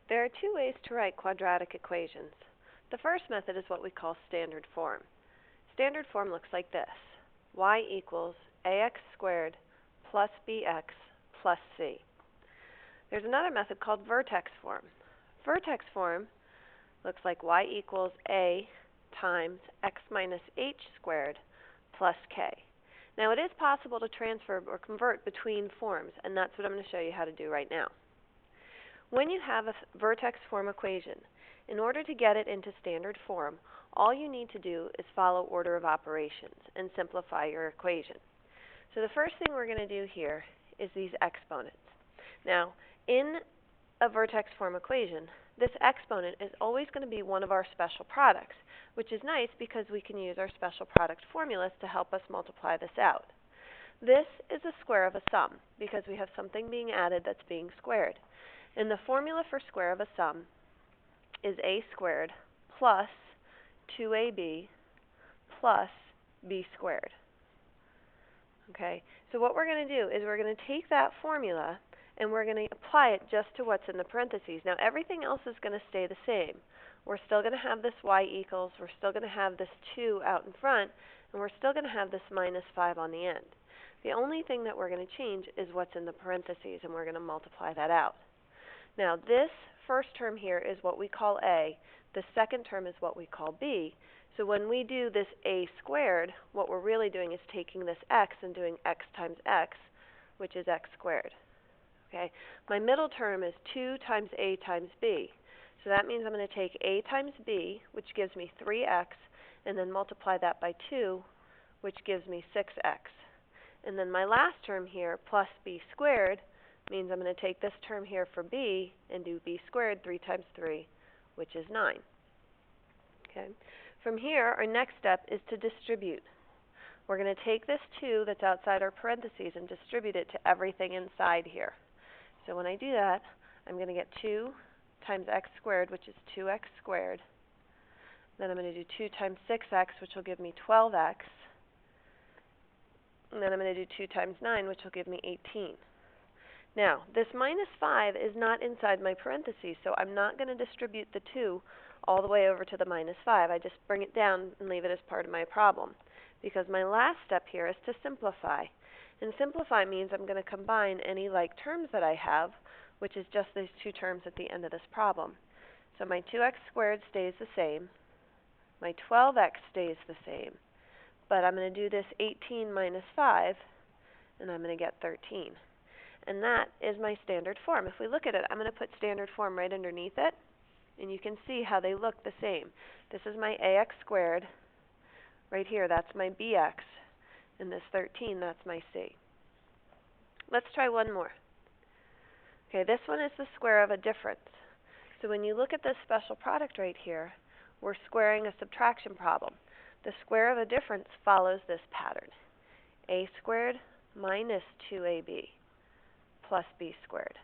There are two ways to write quadratic equations. The first method is what we call standard form. Standard form looks like this: y equals ax squared plus bx plus c. There's another method called vertex form. Vertex form looks like y equals a times x minus h squared plus k. Now it is possible to transfer or convert between forms, and that's what I'm going to show you how to do right now. When you have a vertex form equation, in order to get it into standard form, all you need to do is follow order of operations and simplify your equation. So the first thing we're going to do here is these exponents. Now, in a vertex form equation, this exponent is always going to be one of our special products, which is nice because we can use our special product formulas to help us multiply this out. This is a square of a sum because we have something being added that's being squared. And the formula for square of a sum is a squared plus 2ab plus b squared. Okay, so what we're going to do is we're going to take that formula and we're going to apply it just to what's in the parentheses. Now everything else is going to stay the same. We're still going to have this y equals, we're still going to have this 2 out in front, and we're still going to have this minus 5 on the end. The only thing that we're going to change is what's in the parentheses, and we're going to multiply that out. Now this first term here is what we call a. The second term is what we call b. So when we do this a squared, what we're really doing is taking this x and doing x times x, which is x squared. Okay, my middle term is 2 times a times b. So that means I'm going to take a times b, which gives me 3x, and then multiply that by 2, which gives me 6x. And then my last term here, plus b squared, means I'm going to take this term here for b and do b squared 3 times 3, which is 9. Okay. From here, our next step is to distribute. We're going to take this 2 that's outside our parentheses and distribute it to everything inside here. So when I do that, I'm going to get 2 times x squared, which is 2x squared. Then I'm going to do 2 times 6x, which will give me 12x. And then I'm going to do 2 times 9, which will give me 18. Now, this minus 5 is not inside my parentheses, so I'm not going to distribute the 2 all the way over to the minus 5. I just bring it down and leave it as part of my problem, because my last step here is to simplify. And simplify means I'm going to combine any like terms that I have, which is just these 2 terms at the end of this problem. So my 2x squared stays the same. My 12x stays the same. But I'm going to do this 18 minus 5, and I'm going to get 13. And that is my standard form. If we look at it, I'm going to put standard form right underneath it, and you can see how they look the same. This is my ax squared. Right here, that's my bx. And this 13, that's my c. Let's try one more. Okay, this one is the square of a difference. So when you look at this special product right here, we're squaring a subtraction problem. The square of a difference follows this pattern: a squared minus 2ab plus b squared.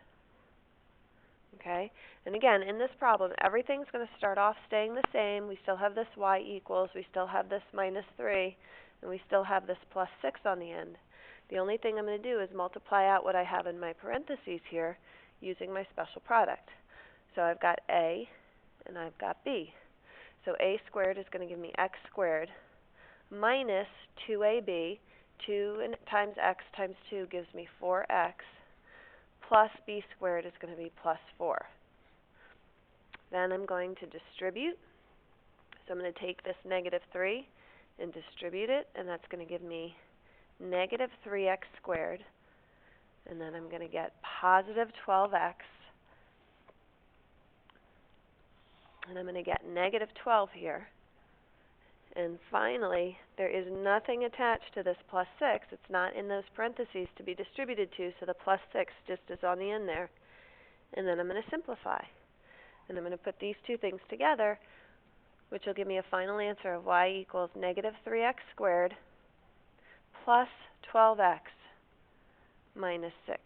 Okay, and again, in this problem, everything's going to start off staying the same. We still have this y equals, we still have this minus 3, and we still have this plus 6 on the end. The only thing I'm going to do is multiply out what I have in my parentheses here using my special product. So I've got a, and I've got b. So a squared is going to give me x squared minus 2ab. 2 times x times 2 gives me 4x, plus b squared is going to be plus 4. Then I'm going to distribute. So I'm going to take this negative 3 and distribute it, and that's going to give me negative 3x squared. And then I'm going to get positive 12x. And I'm going to get negative 12 here. And finally, there is nothing attached to this plus 6. It's not in those parentheses to be distributed to, so the plus 6 just is on the end there. And then I'm going to simplify. And I'm going to put these two things together, which will give me a final answer of y equals negative 3x squared plus 12x minus 6.